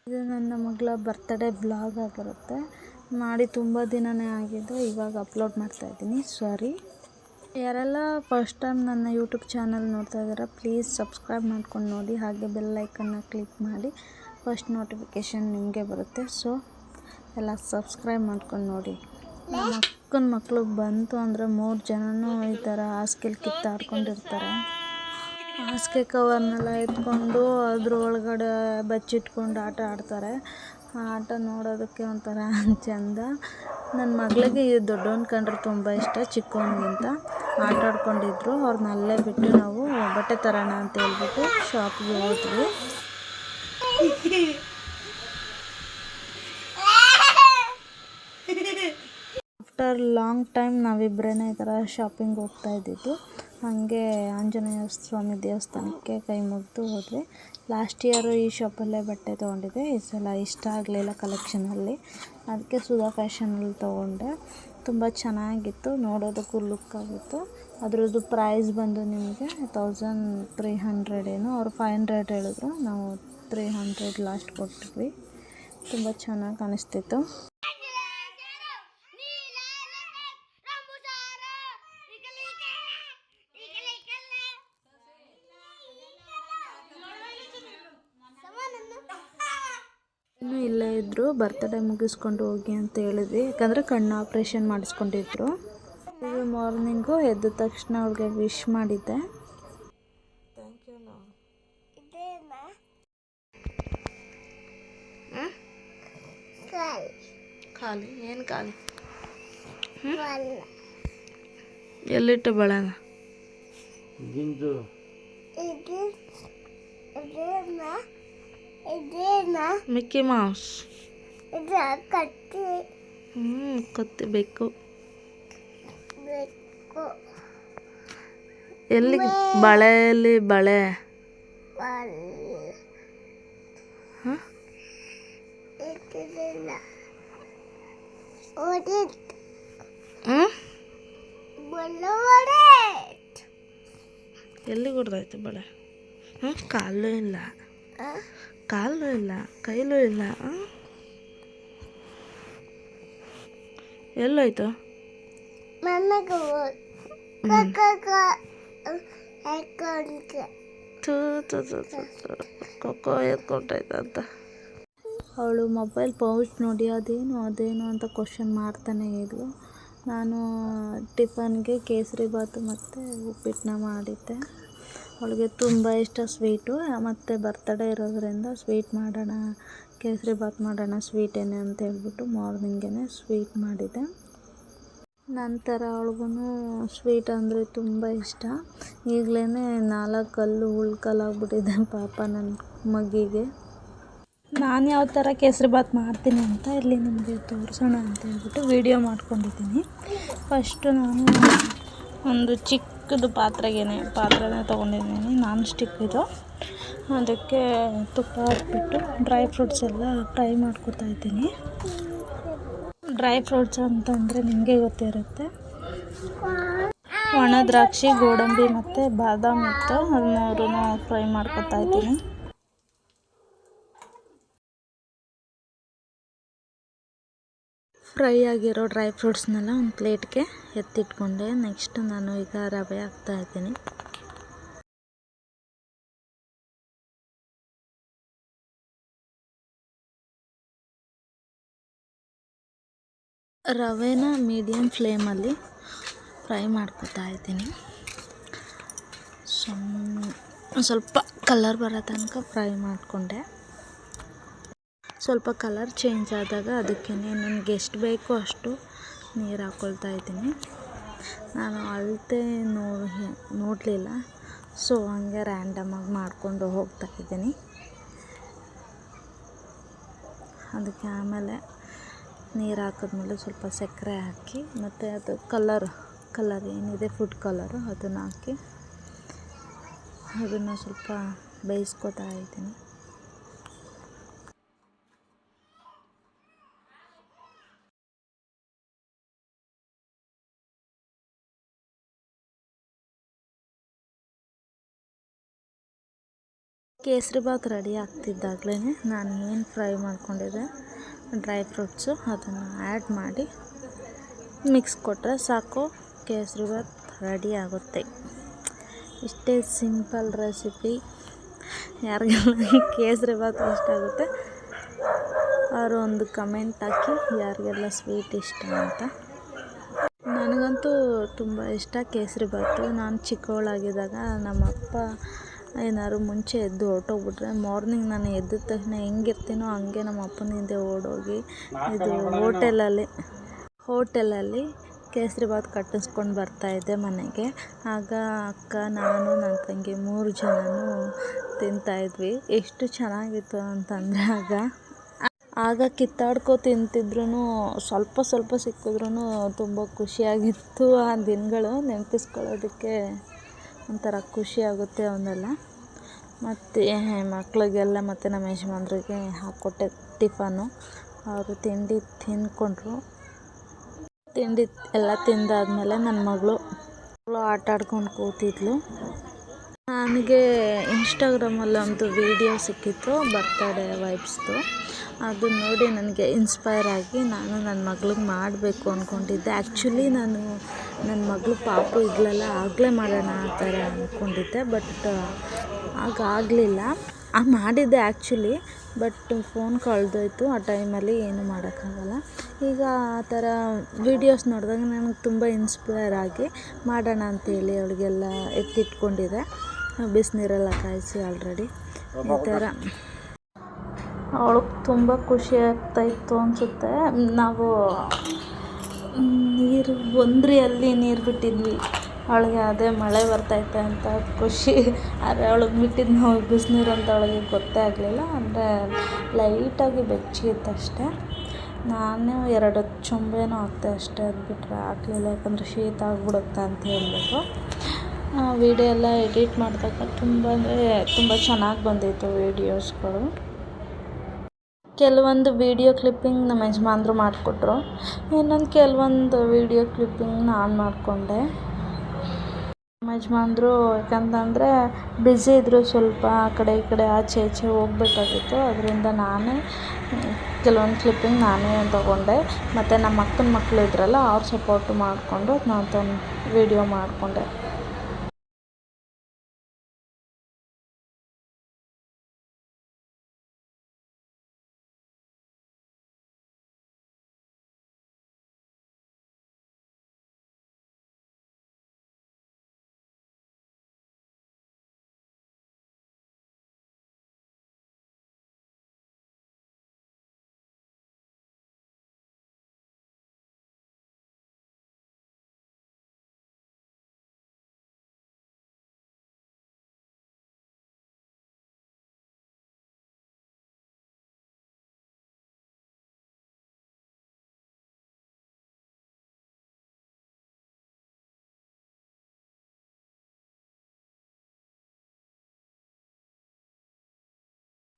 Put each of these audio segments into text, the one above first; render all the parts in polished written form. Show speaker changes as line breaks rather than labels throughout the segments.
ಇದು ನನ್ನ ಮಗಳ ಬರ್ತ್ಡೇ ಬ್ಲಾಗ್ ಆಗಿರುತ್ತೆ. ಮಾಡಿ ತುಂಬ ದಿನವೇ ಆಗಿದೆ, ಇವಾಗ ಅಪ್ಲೋಡ್ ಮಾಡ್ತಾಯಿದ್ದೀನಿ. ಸಾರಿ. ಯಾರೆಲ್ಲ ಫಸ್ಟ್ ಟೈಮ್ ನನ್ನ ಯೂಟ್ಯೂಬ್ ಚಾನಲ್ ನೋಡ್ತಾ ಇದ್ದಾರೆ, ಪ್ಲೀಸ್ ಸಬ್ಸ್ಕ್ರೈಬ್ ಮಾಡ್ಕೊಂಡು ನೋಡಿ, ಹಾಗೆ ಬೆಲ್ ಐಕನ್ನ ಕ್ಲಿಕ್ ಮಾಡಿ. ಫಸ್ಟ್ ನೋಟಿಫಿಕೇಷನ್ ನಿಮಗೆ ಬರುತ್ತೆ. ಸೊ ಎಲ್ಲ ಸಬ್ಸ್ಕ್ರೈಬ್ ಮಾಡ್ಕೊಂಡು ನೋಡಿ. ನಮ್ಮ ಅಕ್ಕನ ಮಕ್ಕಳು ಬಂತು ಅಂದರೆ 3 ಜನನೂ ಈ ಥರ ಹಾಸಿಗೆಲಿ ಕಿತ್ತಾಡ್ಕೊಂಡಿರ್ತಾರೆ. ಹಾಸಿಗೆ ಕವರ್ನೆಲ್ಲ ಎತ್ಕೊಂಡು ಅದ್ರ ಒಳಗಡೆ ಬಚ್ಚಿಟ್ಕೊಂಡು ಆಟ ಆಡ್ತಾರೆ. ಆ ಆಟ ನೋಡೋದಕ್ಕೆ ಒಂಥರ ಚೆಂದ. ನನ್ನ ಮಗಳಿಗೆ ದೊಡ್ಡವನ ಕಂಡ್ರೆ ತುಂಬ ಇಷ್ಟ, ಚಿಕ್ಕವನಿಗಿಂತ. ಆಟ ಆಡ್ಕೊಂಡಿದ್ರು. ಅವ್ರನ್ನ ಅಲ್ಲೇ ಬಿಟ್ಟು ನಾವು ಬಟ್ಟೆ ತರೋಣ ಅಂತ ಹೇಳ್ಬಿಟ್ಟು ಶಾಪಿಗೆ ಹೋದ್ವಿ. ಆಫ್ಟರ್ ಲಾಂಗ್ ಟೈಮ್ ನಾವಿಬ್ಬರೇ ಈ ಥರ ಶಾಪಿಂಗ್ ಹೋಗ್ತಾ ಇದ್ದಿದ್ದು. ಹಾಗೆ ಆಂಜನೇಯ ಸ್ವಾಮಿ ದೇವಸ್ಥಾನಕ್ಕೆ ಕೈ ಮುಗಿದು ಹೋದ್ವಿ. ಲಾಸ್ಟ್ ಇಯರು ಈ ಶಾಪಲ್ಲೇ ಬಟ್ಟೆ ತೊಗೊಂಡಿದ್ದೆ. ಈ ಸಲ ಇಷ್ಟ ಆಗಲಿಲ್ಲ ಕಲೆಕ್ಷನಲ್ಲಿ, ಅದಕ್ಕೆ ಸುಧಾ ಫ್ಯಾಷನಲ್ಲಿ ತೊಗೊಂಡೆ. ತುಂಬ ಚೆನ್ನಾಗಿತ್ತು, ನೋಡೋದಕ್ಕೂ ಲುಕ್ ಆಗಿತ್ತು. ಅದರದ್ದು ಪ್ರೈಸ್ ಬಂದು ನಿಮಗೆ 1300 ಏನೋ, ಅವ್ರು 500 ಹೇಳಿದ್ರು. ನಾವು 300 ಲಾಸ್ಟ್ ಕೊಟ್ವಿ. ತುಂಬ ಚೆನ್ನಾಗಿ ಕಾಣಿಸ್ತಿತ್ತು. ಇನ್ನೂ ಇಲ್ಲೇ ಇದ್ದರು, ಬರ್ತ್ಡೇ ಮುಗಿಸ್ಕೊಂಡು ಹೋಗಿ ಅಂತ ಹೇಳಿದ್ವಿ. ಯಾಕಂದರೆ ಕಣ್ಣು ಆಪ್ರೇಷನ್ ಮಾಡಿಸ್ಕೊಂಡಿದ್ರು. ಇದು ಮಾರ್ನಿಂಗು ಎದ್ದ ತಕ್ಷಣ ಅವ್ರಿಗೆ ವಿಶ್ ಮಾಡಿದ್ದೆ. Thank you. ಖಾಲಿ ಏನು ಖಾಲಿ? ಎಲ್ಲಿಟ್ಟು ಬಳೆನ? Mickey Mouse. ಕತ್ತಿ ಬೇಕು. ಎಲ್ಲಿ ಬಳೆಯಲ್ಲಿ ಬಳೆ? ಎಲ್ಲಿ ಹೊಡೆದಾಯ್ತು ಬಳೆ? ಕಾಲು ಇಲ್ಲ, ಕಾಲು ಇಲ್ಲ, ಕೈಲೂ ಇಲ್ಲ. ಎಲ್ಲೋಯ್ತು? ಕೊಕ್ಕೋ ಎತ್ಕೊಂಡಾಯ್ತಂತ. ಅವಳು ಮೊಬೈಲ್ ಪೌಚ್ ನೋಡಿ ಅದೇನು ಅಂತ ಕ್ವಶನ್ ಮಾಡ್ತಾನೆ ಇದ್ಲು. ನಾನು ಟಿಫನ್ಗೆ ಕೇಸರಿ ಬಾತು ಮತ್ತು ಉಪ್ಪಿಟ್ಟನ್ನ ಮಾಡಿದ್ದೆ. ಅವಳಿಗೆ ತುಂಬ ಇಷ್ಟ ಸ್ವೀಟು, ಮತ್ತು ಬರ್ತಡೇ ಇರೋದ್ರಿಂದ ಸ್ವೀಟ್ ಮಾಡೋಣ, ಕೇಸರಿ ಬಾತ್ ಮಾಡೋಣ ಸ್ವೀಟೇನೆ ಅಂತ ಹೇಳ್ಬಿಟ್ಟು ಮಾರ್ನಿಂಗೇ ಸ್ವೀಟ್ ಮಾಡಿದ್ದೆ. ನಂತರ ಅವಳಿಗೂ ಸ್ವೀಟ್ ಅಂದರೆ ತುಂಬ ಇಷ್ಟ. ಈಗಲೇ 4 ಕಲ್ಲು ಉಳ್ಕಲ್ಲಾಗ್ಬಿಟ್ಟಿದೆ ಪಾಪ ನನ್ನ ಮಗಿಗೆ. ನಾನು ಯಾವ ಥರ ಕೇಸರಿ ಬಾತ್ ಮಾಡ್ತೀನಿ ಅಂತ ಇಲ್ಲಿ ನಿಮಗೆ ತೋರಿಸೋಣ ಅಂತ ಹೇಳ್ಬಿಟ್ಟು ವಿಡಿಯೋ ಮಾಡ್ಕೊಂಡಿದ್ದೀನಿ. ಫಸ್ಟು ನಾನು ಒಂದು ಚಿಕ್ಕದು ಪಾತ್ರೆನೇ ತೊಗೊಂಡಿದ್ದೀನಿ, ನಾನ್ ಸ್ಟಿಕ್ ಇದು. ಅದಕ್ಕೆ ತುಪ್ಪ ಹಾಕ್ಬಿಟ್ಟು ಡ್ರೈ ಫ್ರೂಟ್ಸ್ ಎಲ್ಲ ಫ್ರೈ ಮಾಡ್ಕೊತಾ ಇದ್ದೀನಿ. ಡ್ರೈ ಫ್ರೂಟ್ಸ್ ಅಂತಂದರೆ ನಿಮಗೆ ಗೊತ್ತಿರುತ್ತೆ, ಒಣ ದ್ರಾಕ್ಷಿ, ಗೋಡಂಬಿ ಮತ್ತು ಬಾದಾಮಿ ಇತ್ತು. ಅದು 3 ಫ್ರೈ ಮಾಡ್ಕೊತಾ ಇದ್ದೀನಿ. ಫ್ರೈ ಆಗಿರೋ ಡ್ರೈ ಫ್ರೂಟ್ಸ್ನೆಲ್ಲ ಒಂದು ಪ್ಲೇಟ್ಗೆ ಎತ್ತಿಟ್ಕೊಂಡೆ. ನೆಕ್ಸ್ಟ್ ನಾನು ಈಗ ರವೆ ಹಾಕ್ತಾಯಿದ್ದೀನಿ. ರವೆನ ಮೀಡಿಯಮ್ ಫ್ಲೇಮಲ್ಲಿ ಫ್ರೈ ಮಾಡ್ಕೊತಾ ಇದ್ದೀನಿ. ಸ್ವಲ್ಪ ಕಲರ್ ಬರೋ ತನಕ ಫ್ರೈ ಮಾಡಿಕೊಂಡೆ. ಸ್ವಲ್ಪ ಕಲರ್ ಚೇಂಜ್ ಆದಾಗ ಅದಕ್ಕೆ ನನಗೆ ಎಷ್ಟು ಬೇಕೋ ಅಷ್ಟು ನೀರು ಹಾಕ್ಕೊಳ್ತಾ ಇದ್ದೀನಿ. ನಾನು ಅಳತೆ ನೋಡಲಿಲ್ಲ, ಸೊ ಹಂಗೆ ರ್ಯಾಂಡಮಾಗಿ ಮಾಡಿಕೊಂಡು ಹೋಗ್ತಾ ಇದ್ದೀನಿ. ಅದಕ್ಕೆ ಆಮೇಲೆ ನೀರು ಹಾಕಿದ್ಮೇಲೆ ಸ್ವಲ್ಪ ಸಕ್ಕರೆ ಹಾಕಿ, ಮತ್ತು ಅದು ಕಲರ್ ಏನಿದೆ ಫುಡ್ ಕಲರು ಅದನ್ನು ಹಾಕಿ ಅದನ್ನು ಸ್ವಲ್ಪ ಬೇಯಿಸ್ಕೊತಾ ಇದ್ದೀನಿ. ಕೇಸರಿಬಾತ್ ರೆಡಿ ಆಗ್ತಿದ್ದಾಗಲೇ ನಾನು ಏನು ಫ್ರೈ ಮಾಡ್ಕೊಂಡಿದ್ದೆ ಡ್ರೈ ಫ್ರೂಟ್ಸು ಅದನ್ನು ಆ್ಯಡ್ ಮಾಡಿ ಮಿಕ್ಸ್ ಕೊಟ್ಟರೆ ಸಾಕು, ಕೇಸರಿಬಾತ್ ರೆಡಿ ಆಗುತ್ತೆ. ಇಷ್ಟೇ ಸಿಂಪಲ್ ರೆಸಿಪಿ. ಯಾರಿಗೆಲ್ಲ ಕೇಸರಿಬಾತ್ ಇಷ್ಟ ಆಗುತ್ತೆ ಅವರು ಒಂದು ಕಮೆಂಟ್ ಹಾಕಿ, ಯಾರಿಗೆಲ್ಲ ಸ್ವೀಟ್ ಇಷ್ಟ ಅಂತ. ನನಗಂತೂ ತುಂಬ ಇಷ್ಟ ಕೇಸರಿಬಾತು. ನಾನು ಚಿಕ್ಕವಳಾಗಿದ್ದಾಗ ನಮ್ಮಪ್ಪ ಏನಾದ್ರು ಮುಂಚೆ ಎದ್ದು ಹೊರಟೋಗ್ಬಿಟ್ರೆ ಮಾರ್ನಿಂಗ್ ನಾನು ಎದ್ದ ತಕ್ಷಣ ಹೆಂಗಿರ್ತೀನೋ ಹಂಗೆ ನಮ್ಮ ಅಪ್ಪನ ಹಿಂದೆ ಓಡೋಗಿ ಇದು ಹೋಟೆಲಲ್ಲಿ ಕೇಸರಿಬಾತ್ ಕಟ್ಟಿಸ್ಕೊಂಡು ಬರ್ತಾಯಿದ್ದೆ ಮನೆಗೆ. ಆಗ ಅಕ್ಕ, ನಾನು, ನನ್ನ ತಂಗಿ 3 ಜನನೂ ತಿಂತಾಯಿದ್ವಿ. ಎಷ್ಟು ಚೆನ್ನಾಗಿತ್ತು ಅಂತಂದರೆ ಆಗ ಕಿತ್ತಾಡ್ಕೊ ತಿಂತಿದ್ರೂ ಸ್ವಲ್ಪ ಸ್ವಲ್ಪ ಸಿಕ್ಕಿದ್ರೂ ತುಂಬ ಖುಷಿಯಾಗಿತ್ತು. ಆ ದಿನಗಳು ನೆನಪಿಸ್ಕೊಳ್ಳೋದಕ್ಕೆ ಒಂಥರ ಖುಷಿಯಾಗುತ್ತೆ ಅವನ್ನೆಲ್ಲ. ಮತ್ತು ಮಕ್ಕಳಿಗೆಲ್ಲ ಮತ್ತು ನಮ್ಮ ಯಜಮಾನ್ರಿಗೆ ಹಾಕ್ಕೊಟ್ಟೆ ಟಿಫನು. ಅವರು ತಿಂಡಿ ತಿಂದ್ಕೊಂಡ್ರು. ತಿಂಡಿ ಎಲ್ಲ ತಿಂದಾದ್ಮೇಲೆ ನನ್ನ ಮಗಳು ಆಟ ಆಡ್ಕೊಂಡು ಕೂತಿದ್ಲು. ನನಗೆ ಇನ್ಸ್ಟಾಗ್ರಾಮಲ್ಲಿ ಒಂದು ವೀಡಿಯೋ ಸಿಕ್ಕಿತ್ತು ಬರ್ತ್ಡೇ ವೈಬ್ಸ್ದು. ಅದನ್ನ ನೋಡಿ ನನಗೆ ಇನ್ಸ್ಪೈರ್ ಆಗಿ ನಾನು ನನ್ನ ಮಗಳಿಗೆ ಮಾಡಬೇಕು ಅಂದ್ಕೊಂಡಿದ್ದೆ. ಆ್ಯಕ್ಚುಲಿ ನಾನು ನನ್ನ ಮಗಳು ಪಾಪು ಇದ್ಲಲ್ಲ, ಆಗಲೇ ಮಾಡೋಣ ಆ ಥರ ಅಂದ್ಕೊಂಡಿದ್ದೆ. ಬಟ್ ಆಗಲಿಲ್ಲ. ಮಾಡಿದ್ದೆ ಆ್ಯಕ್ಚುಲಿ, ಬಟ್ ಫೋನ್ ಕಳೆದೋಯ್ತು. ಆ ಟೈಮಲ್ಲಿ ಏನು ಮಾಡೋಕ್ಕಾಗಲ್ಲ. ಈಗ ಆ ಥರ ವೀಡಿಯೋಸ್ ನೋಡಿದಾಗ ನನಗೆ ತುಂಬ ಇನ್ಸ್ಪೈರ್ ಆಗಿ ಮಾಡೋಣ ಅಂತೇಳಿ ಅವಳಿಗೆಲ್ಲ ಎತ್ತಿಟ್ಕೊಂಡಿದ್ದೆ. ಬಿಸಿನೀರೆಲ್ಲ ಕಾಯಿಸಿ ಆಲ್ರೆಡಿ. ಈ ಥರ ಅವಳಿಗೆ ತುಂಬ ಖುಷಿ ಆಗ್ತಾಯಿತ್ತು ಅನಿಸುತ್ತೆ. ನಾವು ಒಂದ್ರಿಯಲ್ಲಿ ನೀರು ಬಿಟ್ಟಿದ್ವಿ. ಅವಳಿಗೆ ಅದೇ ಮಳೆ ಬರ್ತೈತೆ ಅಂತ ಖುಷಿ. ಆದರೆ ಅವಳಿಗೆ ಬಿಟ್ಟಿದ್ದು ನಾವು ಬಿಸಿನೀರು ಅಂತ ಅವಳಿಗೆ ಗೊತ್ತೇ ಆಗಲಿಲ್ಲ. ಅಂದರೆ ಲೈಟಾಗಿ ಬೆಚ್ಚಗಿತ್ತು ಅಷ್ಟೇ. ನಾನು 2 ಚೊಂಬೆನೂ ಹಾಕ್ತೆ ಅಷ್ಟೇ, ಅದು ಬಿಟ್ಟರೆ ಹಾಕಲಿಲ್ಲ. ಯಾಕಂದರೆ ಶೀತ ಆಗಿಬಿಡುತ್ತೆ ಅಂತ ಹೇಳ್ಬಿಟ್ಟು. ವೀಡಿಯೋ ಎಲ್ಲ ಎಡಿಟ್ ಮಾಡಿದಾಗ ತುಂಬ ಚೆನ್ನಾಗಿ ಬಂದಿತ್ತು ವೀಡಿಯೋಸ್ಗಳು. ಕೆಲವೊಂದು ವೀಡಿಯೋ ಕ್ಲಿಪ್ಪಿಂಗ್ ನಮ್ಮ ಯಜಮಾನ್ರು ಮಾಡಿಕೊಟ್ರು. ಇನ್ನೊಂದು ಕೆಲವೊಂದು ವೀಡಿಯೋ ಕ್ಲಿಪ್ಪಿಂಗ್ ನಾನು ಮಾಡಿಕೊಂಡೆ. ನಮ್ಮ ಯಜಮಾನ್ರು ಯಾಕಂತಂದರೆ ಬ್ಯುಸಿ ಇದ್ದರು, ಸ್ವಲ್ಪ ಆ ಕಡೆ ಈ ಕಡೆ ಆಚೆ ಈಚೆ ಹೋಗಬೇಕಾಗಿತ್ತು. ಅದರಿಂದ ನಾನೇ ಕೆಲವೊಂದು ಕ್ಲಿಪ್ಪಿಂಗ್ ನಾನೇ ತೊಗೊಂಡೆ. ಮತ್ತು ನಮ್ಮ ಅಕ್ಕನ ಮಕ್ಕಳು ಇದ್ರಲ್ಲ, ಅವ್ರ ಸಪೋರ್ಟ್ ಮಾಡಿಕೊಂಡು ನಾನು ವೀಡಿಯೋ ಮಾಡಿಕೊಂಡೆ.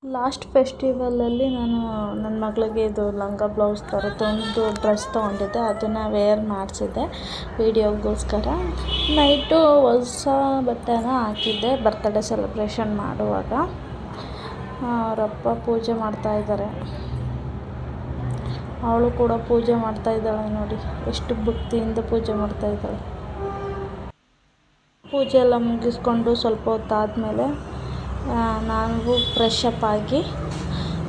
ಲಾಸ್ಟ್ ಫೆಸ್ಟಿವಲಲ್ಲಿ ನಾನು ನನ್ನ ಮಗಳಿಗೆ ಇದು ಲಂಗ ಬ್ಲೌಸ್ ಥರದ್ದೊಂದು ಡ್ರೆಸ್ ತೊಗೊಂಡಿದ್ದೆ. ಅದನ್ನು ವೇರ್ ಮಾಡಿಸಿದ್ದೆ ವೀಡಿಯೋಗೋಸ್ಕರ. ನೈಟು ಹೊಸ ಬಟ್ಟೆನ ಹಾಕಿದ್ದೆ ಬರ್ತ್ಡೇ ಸೆಲೆಬ್ರೇಷನ್ ಮಾಡುವಾಗ. ಅವರಪ್ಪ ಪೂಜೆ ಮಾಡ್ತಾಯಿದ್ದಾರೆ. ಅವಳು ಕೂಡ ಪೂಜೆ ಮಾಡ್ತಾಯಿದ್ದಾಳೆ ನೋಡಿ, ಎಷ್ಟು ಭಕ್ತಿಯಿಂದ ಪೂಜೆ ಮಾಡ್ತಾಯಿದ್ದಾಳೆ. ಪೂಜೆ ಎಲ್ಲ ಮುಗಿಸ್ಕೊಂಡು ಸ್ವಲ್ಪ ಹೊತ್ತಾದಮೇಲೆ ನಾವು ಫ್ರೆಶ್ ಅಪ್ ಆಗಿ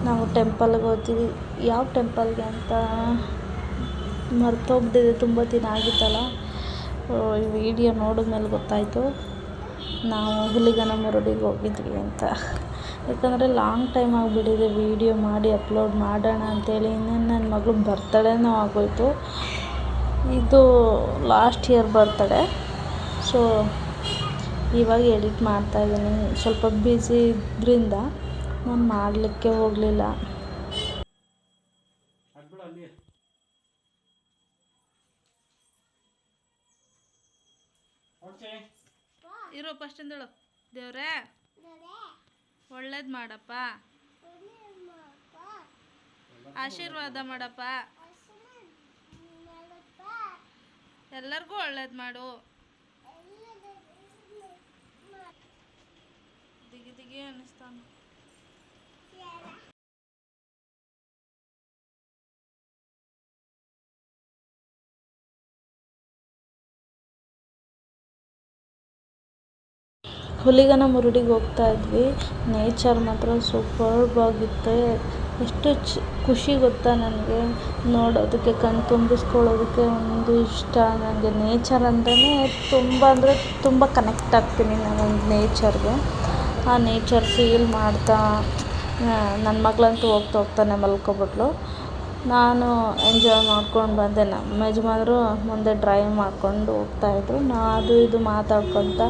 ನಾವು ಟೆಂಪಲ್ಗೆ ಹೋಗ್ತೀವಿ. ಯಾವ ಟೆಂಪಲ್ಗೆ ಅಂತ ಮರ್ತೋಗ್ಬಿಟ್ಟಿದೆ, ತುಂಬ ದಿನ ಆಗಿತ್ತಲ್ಲ. ಈ ವಿಡಿಯೋ ನೋಡಿದ್ಮೇಲೆ ಗೊತ್ತಾಯಿತು ನಾವು ಹುಲಿಗನಮರಡಿಗೆ ಹೋಗಿದ್ವಿ ಅಂತ. ಯಾಕಂದರೆ ಲಾಂಗ್ ಟೈಮ್ ಆಗಿಬಿಟ್ಟಿದೆ ವೀಡಿಯೋ ಮಾಡಿ ಅಪ್ಲೋಡ್ ಮಾಡೋಣ ಅಂತೇಳಿ. ಇನ್ನೇನು ನನ್ನ ಮಗಳು ಬರ್ತಡೇನೂ ಆಗೋಯಿತು. ಇದು ಲಾಸ್ಟ್ ಇಯರ್ ಬರ್ತಡೇ. ಸೊ ಇವಾಗ ಎಡಿಟ್ ಮಾಡ್ತಾಯಿದ್ದೀನಿ. ಸ್ವಲ್ಪ ಬ್ಯುಸಿ ಇದ್ದರಿಂದ ನಾನು ಮಾಡಲಿಕ್ಕೆ ಹೋಗಲಿಲ್ಲ. ಇರೋ ಫಸ್ಟಿಂದಳು, ದೇವ್ರೇ ಒಳ್ಳೇದು ಮಾಡಪ್ಪ, ಆಶೀರ್ವಾದ ಮಾಡಪ್ಪ, ಎಲ್ಲರಿಗೂ ಒಳ್ಳೇದು ಮಾಡು. ದಿಗಿ ದಿಗಿ ಅನ್ನಿಸ್ತಾನೆ. ಹುಲಿಗನ ಮುರುಡಿಗೆ ಹೋಗ್ತಾ ಇದ್ವಿ. ನೇಚರ್ ಮಾತ್ರ ಸೂಪರ್ಬ್ ಆಗಿತ್ತು. ಎಷ್ಟು ಖುಷಿ ಗೊತ್ತಾ ನನಗೆ ನೋಡೋದಕ್ಕೆ, ಕಣ್ಣು ತುಂಬಿಸ್ಕೊಳ್ಳೋದಕ್ಕೆ ಒಂದು ಇಷ್ಟ. ನನಗೆ ನೇಚರ್ ಅಂದ್ರೇ ತುಂಬ ಅಂದರೆ ತುಂಬ ಕನೆಕ್ಟ್ ಆಗ್ತೀನಿ ನಾನೊಂದು ನೇಚರ್ಗೆ. ಆ ನೇಚರ್ ಫೀಲ್ ಮಾಡ್ತಾ ನನ್ನ ಮಗಳಂತೂ ಹೋಗ್ತಾನೆ ಮಲ್ಕೊಬಿಟ್ಲು. ನಾನು ಎಂಜಾಯ್ ಮಾಡ್ಕೊಂಡು ಬಂದೆ. ನಮ್ಮ ಯಜಮಾನ್ರು ಮುಂದೆ ಡ್ರೈವ್ ಮಾಡ್ಕೊಂಡು ಹೋಗ್ತಾಯಿದ್ರು. ಅದು ಇದು ಮಾತಾಡ್ಕೊತ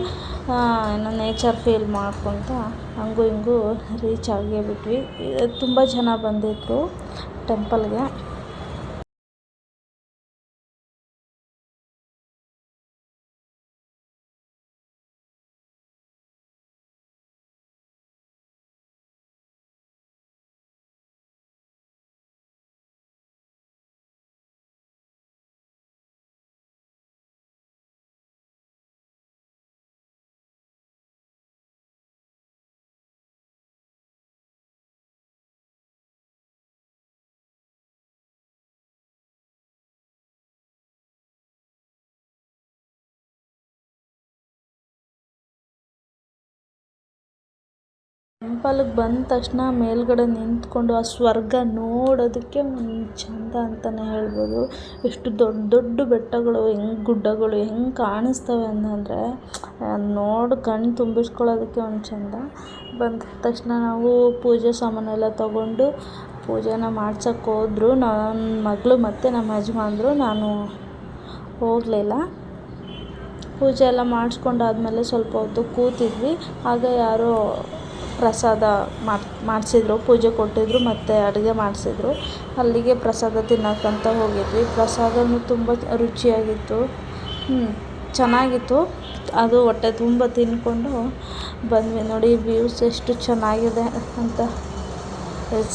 ಏನೋ ನೇಚರ್ ಫೀಲ್ ಮಾಡ್ಕೊತ ಹಂಗೂ ಹಿಂಗೂ ರೀಚ್ ಆಗೇ ಬಿಟ್ವಿ. ತುಂಬ ಜನ ಬಂದಿದ್ದರು ಟೆಂಪಲ್ಗೆ. ಟೆಂಪಲ್ಗೆ ಬಂದ ತಕ್ಷಣ ಮೇಲ್ಗಡೆ ನಿಂತ್ಕೊಂಡು ಆ ಸ್ವರ್ಗ ನೋಡೋದಕ್ಕೆ ಒಂದು ಚಂದ ಅಂತಲೇ ಹೇಳ್ಬೋದು. ಎಷ್ಟು ದೊಡ್ಡ ದೊಡ್ಡ ಬೆಟ್ಟಗಳು, ಗುಡ್ಡಗಳು ಹೆಂಗೆ ಕಾಣಿಸ್ತವೆ ಅಂದರೆ ನೋಡಿ ಕಣ್ಣು ತುಂಬಿಸ್ಕೊಳ್ಳೋದಕ್ಕೆ ಒಂದು ಚಂದ. ಬಂದ ತಕ್ಷಣ ನಾವು ಪೂಜೆ ಸಾಮಾನೆಲ್ಲ ತೊಗೊಂಡು ಪೂಜೆನ ಮಾಡ್ಸೋಕ್ಕೆ ಹೋದ್ರು ನನ್ನ ಮಗಳು ಮತ್ತು ನಮ್ಮ ಯಜಮಾನ್ರು. ನಾನು ಹೋಗಲಿಲ್ಲ. ಪೂಜೆ ಎಲ್ಲ ಮಾಡಿಸ್ಕೊಂಡಾದ್ಮೇಲೆ ಸ್ವಲ್ಪ ಹೊತ್ತು ಕೂತಿದ್ವಿ. ಆಗ ಯಾರೋ ಪ್ರಸಾದ ಮಾಡಿಸಿದ್ರು, ಪೂಜೆ ಕೊಟ್ಟಿದ್ದರು ಮತ್ತು ಅಡುಗೆ ಮಾಡಿಸಿದ್ರು. ಅಲ್ಲಿಗೆ ಪ್ರಸಾದ ತಿನ್ನೋಕ್ಕಂತ ಹೋಗಿದ್ವಿ. ಪ್ರಸಾದವೂ ತುಂಬ ರುಚಿಯಾಗಿತ್ತು, ಚೆನ್ನಾಗಿತ್ತು. ಅದು ಹೊಟ್ಟೆ ತುಂಬ ತಿಂದ್ಕೊಂಡು ಬಂದ್ವಿ. ನೋಡಿ ವ್ಯೂಸ್ ಎಷ್ಟು ಚೆನ್ನಾಗಿದೆ ಅಂತ.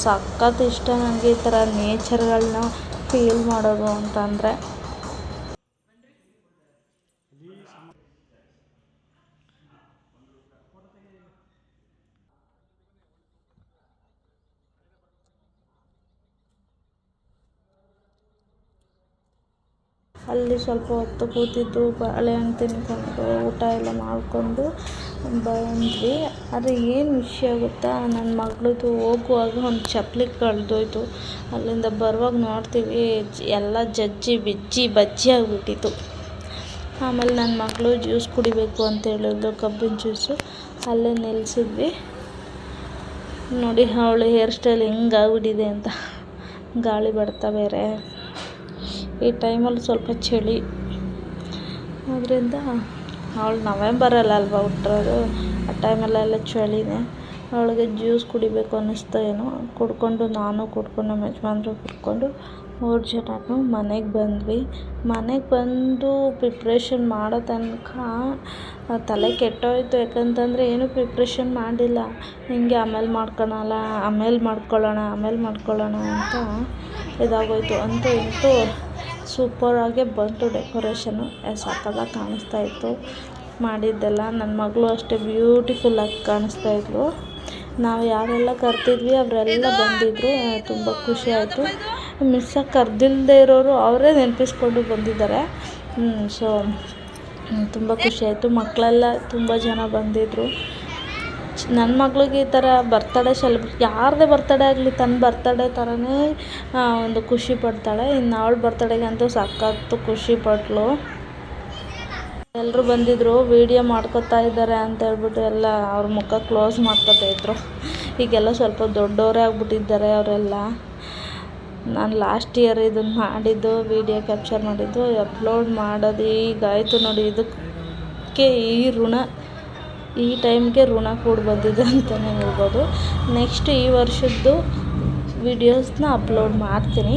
ಸಖತ್ ಇಷ್ಟ ನನಗೆ ಈ ಥರ ನೇಚರ್ಗಳನ್ನ ಫೀಲ್ ಮಾಡೋದು ಅಂತಂದರೆ. ಅಲ್ಲಿ ಸ್ವಲ್ಪ ಹೊತ್ತು ಕೂತಿದ್ದು, ಬಾಳೆಹಣ್ಣು ತಿಂದ್ಕೊಂಡು ಊಟ ಎಲ್ಲ ಮಾಡಿಕೊಂಡು ಬಂದ್ವಿ. ಆದರೆ ಏನು ವಿಷಯ ಗೊತ್ತಾ, ನನ್ನ ಮಗಳದು ಹೋಗುವಾಗ ಒಂದು ಚಪ್ಪಲಿ ಕಳೆದೋಯ್ತು. ಅಲ್ಲಿಂದ ಬರುವಾಗ ನೋಡ್ತೀವಿ ಎಲ್ಲ ಜಜ್ಜಿ ಬಿಜ್ಜಿ ಬಜ್ಜಿ ಆಗಿಬಿಟ್ಟಿತ್ತು. ಆಮೇಲೆ ನನ್ನ ಮಗಳು ಜ್ಯೂಸ್ ಕುಡಿಬೇಕು ಅಂತ ಹೇಳಿದ್ಲು, ಕಬ್ಬಿನ ಜ್ಯೂಸು. ಅಲ್ಲೇ ನಿಲ್ಲಿಸಿದ್ವಿ. ನೋಡಿ ಅವಳು ಹೇರ್ ಸ್ಟೈಲ್ ಹೆಂಗಾಗ್ಬಿಟ್ಟಿದೆ ಅಂತ. ಗಾಳಿ ಬರ್ತಾ ಬೇರೆ ಈ ಟೈಮಲ್ಲಿ ಸ್ವಲ್ಪ ಚಳಿ, ಅದರಿಂದ ಅವಳು ನವೆಂಬರಲ್ಲಲ್ವ ಹುಟ್ಟಿರೋದು, ಆ ಟೈಮಲ್ಲೆಲ್ಲ ಚಳಿನೇ. ಅವಳಿಗೆ ಜ್ಯೂಸ್ ಕುಡಿಬೇಕು ಅನ್ನಿಸ್ತಾ ಏನೋ. ಕುಡ್ಕೊಂಡು ನಾನು ಕುಡ್ಕೊಂಡು ನಮ್ಮ ಯಜಮಾನ್ರು ಕುಡ್ಕೊಂಡು 3 ಜನನೂ ಮನೆಗೆ ಬಂದ್ವಿ. ಮನೆಗೆ ಬಂದು ಪ್ರಿಪ್ರೇಷನ್ ಮಾಡೋ ತನಕ ತಲೆ ಕೆಟ್ಟೋಯ್ತು. ಯಾಕಂತಂದರೆ ಏನೂ ಪ್ರಿಪ್ರೇಷನ್ ಮಾಡಿಲ್ಲ. ಹಿಂಗೆ ಆಮೇಲೆ ಮಾಡ್ಕೊಳ್ಳೋಣ ಅಂತ ಇದಾಗೋಯ್ತು. ಅಂತೂ ಇಂತೂ ಸೂಪರಾಗೆ ಬಂತು ಡೆಕೋರೇಷನು. ಸಖತ್ತಾಗಿ ಕಾಣಿಸ್ತಾಯಿತ್ತು ಮಾಡಿದ್ದೆಲ್ಲ. ನನ್ನ ಮಗಳು ಅಷ್ಟೇ ಬ್ಯೂಟಿಫುಲ್ಲಾಗಿ ಕಾಣಿಸ್ತಾಯಿದ್ಲು. ನಾವು ಯಾರೆಲ್ಲ ಕರೆದಿದ್ವಿ ಅವರೆಲ್ಲ ಬಂದಿದ್ದರು. ತುಂಬ ಖುಷಿ ಆಯಿತು. ಮಿಸ್ಸಾಗಿ ಕರೆದಿಲ್ಲದೆ ಇರೋರು ಅವರೇ ನೆನಪಿಸ್ಕೊಂಡು ಬಂದಿದ್ದಾರೆ. ಸೊ ತುಂಬ ಖುಷಿಯಾಯಿತು. ಮಕ್ಕಳೆಲ್ಲ ತುಂಬ ಜನ ಬಂದಿದ್ದರು. ನನ್ನ ಮಗಳಿಗೆ ಈ ಥರ ಬರ್ತಡೇ ಯಾರದೇ ಬರ್ತಡೇ ಆಗಲಿ ತನ್ನ ಬರ್ತಡೇ ಥರನೇ ಒಂದು ಖುಷಿ ಪಡ್ತಾಳೆ. ಇನ್ನು ಅವಳ ಬರ್ತಡೇಗಂತೂ ಸಖತ್ತು ಖುಷಿ ಪಟ್ಲು. ಎಲ್ಲರೂ ಬಂದಿದ್ದರು, ವೀಡಿಯೋ ಮಾಡ್ಕೊತಾ ಇದ್ದಾರೆ ಅಂತ ಹೇಳ್ಬಿಟ್ಟು ಎಲ್ಲ ಅವ್ರ ಮುಖ ಕ್ಲೋಸ್ ಮಾಡ್ಕೊತಾ ಇದ್ರು. ಈಗೆಲ್ಲ ಸ್ವಲ್ಪ ದೊಡ್ಡವರೇ ಆಗಿಬಿಟ್ಟಿದ್ದಾರೆ ಅವರೆಲ್ಲ. ನಾನು ಲಾಸ್ಟ್ ಇಯರ್ ಇದನ್ನು ಮಾಡಿದ್ದು, ವೀಡಿಯೋ ಕ್ಯಾಪ್ಚರ್ ಮಾಡಿದ್ದು, ಅಪ್ಲೋಡ್ ಮಾಡೋದು ಈಗಾಯಿತು ನೋಡಿ. ಇದಕ್ಕೆ ಈ ಟೈಮ್ಗೆ ಋಣ ಕೂಡ ಬಂದಿದೆ ಅಂತಲೇ ಹೇಳ್ಬೋದು. ನೆಕ್ಸ್ಟ್ ಈ ವರ್ಷದ್ದು ವೀಡಿಯೋಸ್ನ ಅಪ್ಲೋಡ್ ಮಾಡ್ತೀನಿ.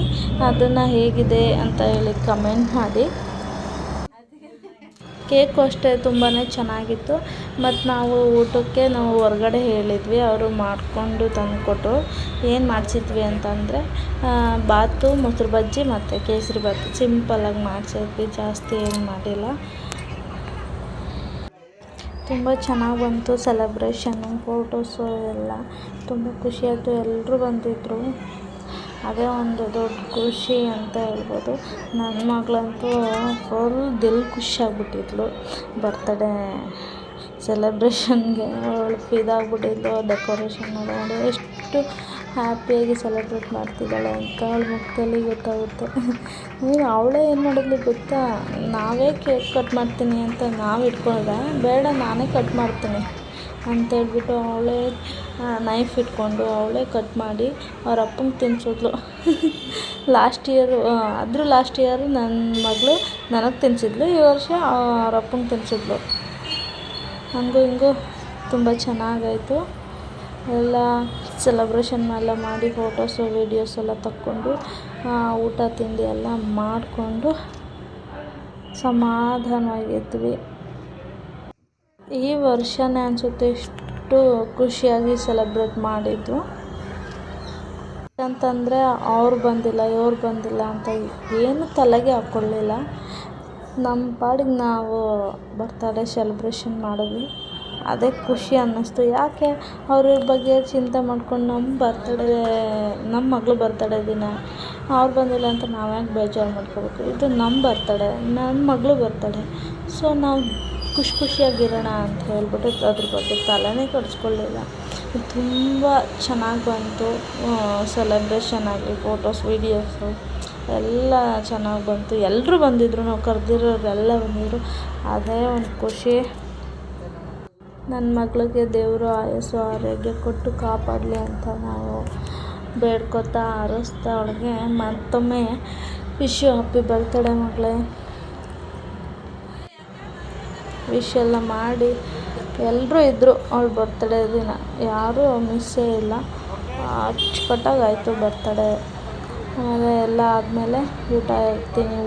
ಅದನ್ನು ಹೇಗಿದೆ ಅಂತ ಹೇಳಿ ಕಮೆಂಟ್ ಮಾಡಿ. ಕೇಕು ಅಷ್ಟೇ ತುಂಬಾ ಚೆನ್ನಾಗಿತ್ತು. ಮತ್ತು ನಾವು ಊಟಕ್ಕೆ ಹೊರಗಡೆ ಹೇಳಿದ್ವಿ, ಅವರು ಮಾಡಿಕೊಂಡು ತಂದುಕೊಟ್ರು. ಏನು ಮಾಡಿಸಿದ್ವಿ ಅಂತಂದರೆ ಬಾತು, ಮೊಸರು ಬಜ್ಜಿ ಮತ್ತು ಕೇಸರಿ ಬಾತು ಸಿಂಪಲ್ಲಾಗಿ ಮಾಡಿಸಿದ್ವಿ, ಜಾಸ್ತಿ ಏನು ಮಾಡಿಲ್ಲ. ತುಂಬ ಚೆನ್ನಾಗಿ ಬಂತು ಸೆಲೆಬ್ರೇಷನ್ನು, ಫೋಟೋಸು ಎಲ್ಲ ತುಂಬ ಖುಷಿಯಾಯಿತು. ಎಲ್ಲರೂ ಬಂದಿದ್ದರು, ಅದೇ ಒಂದು ದೊಡ್ಡ ಖುಷಿ ಅಂತ ಹೇಳ್ಬೋದು. ನನ್ನ ಮಗಳಂತೂ ಫುಲ್ ಖುಷಿಯಾಗ್ಬಿಟ್ಟಿದ್ಳು ಬರ್ತ್ಡೇ ಸೆಲೆಬ್ರೇಷನ್ಗೆ. ಅವಳು ಫಿದಾಗ್ಬಿಟ್ಟಿದ್ಲು. ಡೆಕೋರೇಷನ್ ನೋಡಿ ಎಷ್ಟು ಹ್ಯಾಪಿಯಾಗಿ ಸೆಲೆಬ್ರೇಟ್ ಮಾಡ್ತಿದ್ದಾಳೆ ಅಂತ ಅವಳ ಮುಖದಲ್ಲಿ ಗೊತ್ತಾಗುತ್ತೆ. ಅವಳೇ ಏನು ಮಾಡಿದ್ಲು ಗೊತ್ತಾ, ನಾವೇ ಕೇಕ್ ಕಟ್ ಮಾಡ್ತೀನಿ ಅಂತ ನಾವು ಇಟ್ಕೊಂಡ್ರೆ, ಬೇಡ ನಾನೇ ಕಟ್ ಮಾಡ್ತೀನಿ ಅಂತೇಳ್ಬಿಟ್ಟು ಅವಳೇ ನೈಫ್ ಇಟ್ಕೊಂಡು ಅವಳೇ ಕಟ್ ಮಾಡಿ ಅವ್ರ ಅಪ್ಪಂಗೆ ತಿನ್ನಿಸಿದ್ಲು. ಲಾಸ್ಟ್ ಇಯರು ನನ್ನ ಮಗಳು ನನಗೆ ತಿನ್ನಿಸಿದ್ಲು, ಈ ವರ್ಷ ಅವ್ರ ಅಪ್ಪಂಗೆ ತಿನ್ನಿಸಿದ್ಲು. ಹಂಗೂ ಹಿಂಗೂ ತುಂಬ ಚೆನ್ನಾಗಾಯಿತು. ಎಲ್ಲ ಸೆಲೆಬ್ರೇಷನ್ ಎಲ್ಲ ಮಾಡಿ ಫೋಟೋಸು ವೀಡಿಯೋಸ್ ಎಲ್ಲ ತಕ್ಕೊಂಡು ಊಟ ತಿಂಡಿ ಎಲ್ಲ ಮಾಡಿಕೊಂಡು ಸಮಾಧಾನವಾಗಿದ್ವಿ. ಈ ವರ್ಷನೇ ಅನಿಸುತ್ತೆ ಇಷ್ಟು ಖುಷಿಯಾಗಿ ಸೆಲೆಬ್ರೇಟ್ ಮಾಡಿದ್ದು. ಅಂತಂದರೆ ಅವ್ರು ಬಂದಿಲ್ಲ ಇವ್ರು ಬಂದಿಲ್ಲ ಅಂತ ಏನು ತಲೆಗೆ ಹಾಕ್ಕೊಳ್ಳಿಲ್ಲ. ನಮ್ಮ ಪಾಡಿಗೆ ನಾವು ಬರ್ತ್ಡೇ ಸೆಲೆಬ್ರೇಷನ್ ಮಾಡಿದ್ವಿ. ಅದೇ ಖುಷಿ ಅನ್ನಿಸ್ತು. ಯಾಕೆ ಅವ್ರ ಬಗ್ಗೆ ಚಿಂತೆ ಮಾಡ್ಕೊಂಡು ನಮ್ಮ ಮಗಳು ಬರ್ತಡೇ ದಿನ ಅವ್ರು ಬಂದಿಲ್ಲ ಅಂತ ನಾವು ಯಾಕೆ ಬೇಜಾರು ಮಾಡ್ಕೋಬೇಕು. ಇದು ನಮ್ಮ ಬರ್ತಡೇ, ನನ್ನ ಮಗಳು ಬರ್ತಡೇ, ಸೊ ನಾವು ಖುಷಿಯಾಗಿರೋಣ ಅಂತ ಹೇಳ್ಬಿಟ್ಟು ಅದ್ರ ಬಗ್ಗೆ ತಲೆನೇ ಕೆಡಿಸ್ಕೊಳ್ಳಿಲ್ಲ. ತುಂಬ ಚೆನ್ನಾಗಿ ಬಂತು ಸೆಲೆಬ್ರೇಷನ್ ಆಗಿ, ಫೋಟೋಸ್ ವೀಡಿಯೋಸು ಎಲ್ಲ ಚೆನ್ನಾಗಿ ಬಂತು. ಎಲ್ಲರೂ ಬಂದಿದ್ದರು, ನಾವು ಕರೆದಿರೋರೆಲ್ಲ ಬಂದಿದ್ದರು. ಅದೇ ಒಂದು ಖುಷಿ. ನನ್ನ ಮಗಳಿಗೆ ದೇವರು ಆಯಸ್ಸು ಆರೋಗ್ಯ ಕೊಟ್ಟು ಕಾಪಾಡಲಿ ಅಂತ ನಾವು ಬೇಡ್ಕೊತಾ ಹಾರೈಸ್ತಾ ಅವಳಿಗೆ ಮತ್ತೊಮ್ಮೆ ವಿಶ್ ಯು ಹ್ಯಾಪಿ ಬರ್ತ್ಡೇ ಮಗಳೇ. ವಿಶ್ ಎಲ್ಲ ಮಾಡಿ ಎಲ್ಲರೂ ಇದ್ದರು ಅವಳ ಬರ್ತ್ಡೇ ದಿನ, ಯಾರೂ ಮಿಸ್ಸೇ ಇಲ್ಲ. ಅಚ್ಚುಕಟ್ಟಾಗಾಯಿತು ಬರ್ತ್ಡೇ. ಆಮೇಲೆ ಎಲ್ಲ ಆದಮೇಲೆ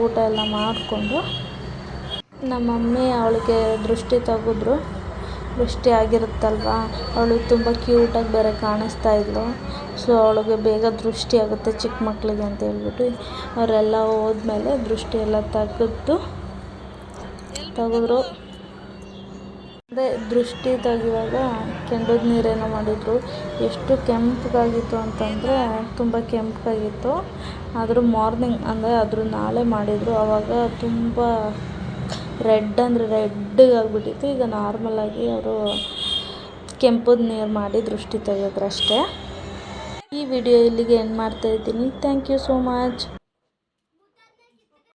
ಊಟ ಎಲ್ಲ ಮಾಡಿಕೊಂಡು ನಮ್ಮ ಮಮ್ಮಿ ಅವಳಿಗೆ ದೃಷ್ಟಿ ತೆಗೆದ್ರು. ದೃಷ್ಟಿ ಆಗಿರುತ್ತಲ್ವ, ಅವಳು ತುಂಬ ಕ್ಯೂಟಾಗಿ ಬೇರೆ ಕಾಣಿಸ್ತಾ ಇದ್ಲು. ಸೊ ಅವಳಿಗೆ ಬೇಗ ದೃಷ್ಟಿ ಆಗುತ್ತೆ ಚಿಕ್ಕ ಮಕ್ಕಳಿಗೆ ಅಂತ ಹೇಳ್ಬಿಟ್ಟು ಅವರೆಲ್ಲ ಹೋದ್ಮೇಲೆ ದೃಷ್ಟಿ ಎಲ್ಲ ತೆಗೆದ್ರು. ಅದೇ ದೃಷ್ಟಿ ತೆಗೆಯುವಾಗ ಕೆಂಡದ ನೀರೇನೋ ಮಾಡಿದರು. ಎಷ್ಟು ಕೆಂಪಗಾಗಿತ್ತು ಅಂತಂದರೆ ತುಂಬ ಕೆಂಪಗಾಗಿತ್ತು. ಆದರೂ ಮಾರ್ನಿಂಗ್ ಅಂದರೆ ನಾಳೆ ಮಾಡಿದರು. ಆವಾಗ ತುಂಬ ರೆಡ್ಡಾಗಿಬಿಟ್ಟಿತ್ತು. ಈಗ ನಾರ್ಮಲಾಗಿ ಅವರು ಕೆಂಪದ ನೀರು ಮಾಡಿ ದೃಷ್ಟಿ ತೆಗೆಯೋದ್ರಷ್ಟೇ. ಈ ವಿಡಿಯೋ ಇಲ್ಲಿಗೆ ಎಂಡ್ ಮಾಡ್ತಾಯಿದ್ದೀನಿ. Thank you so much.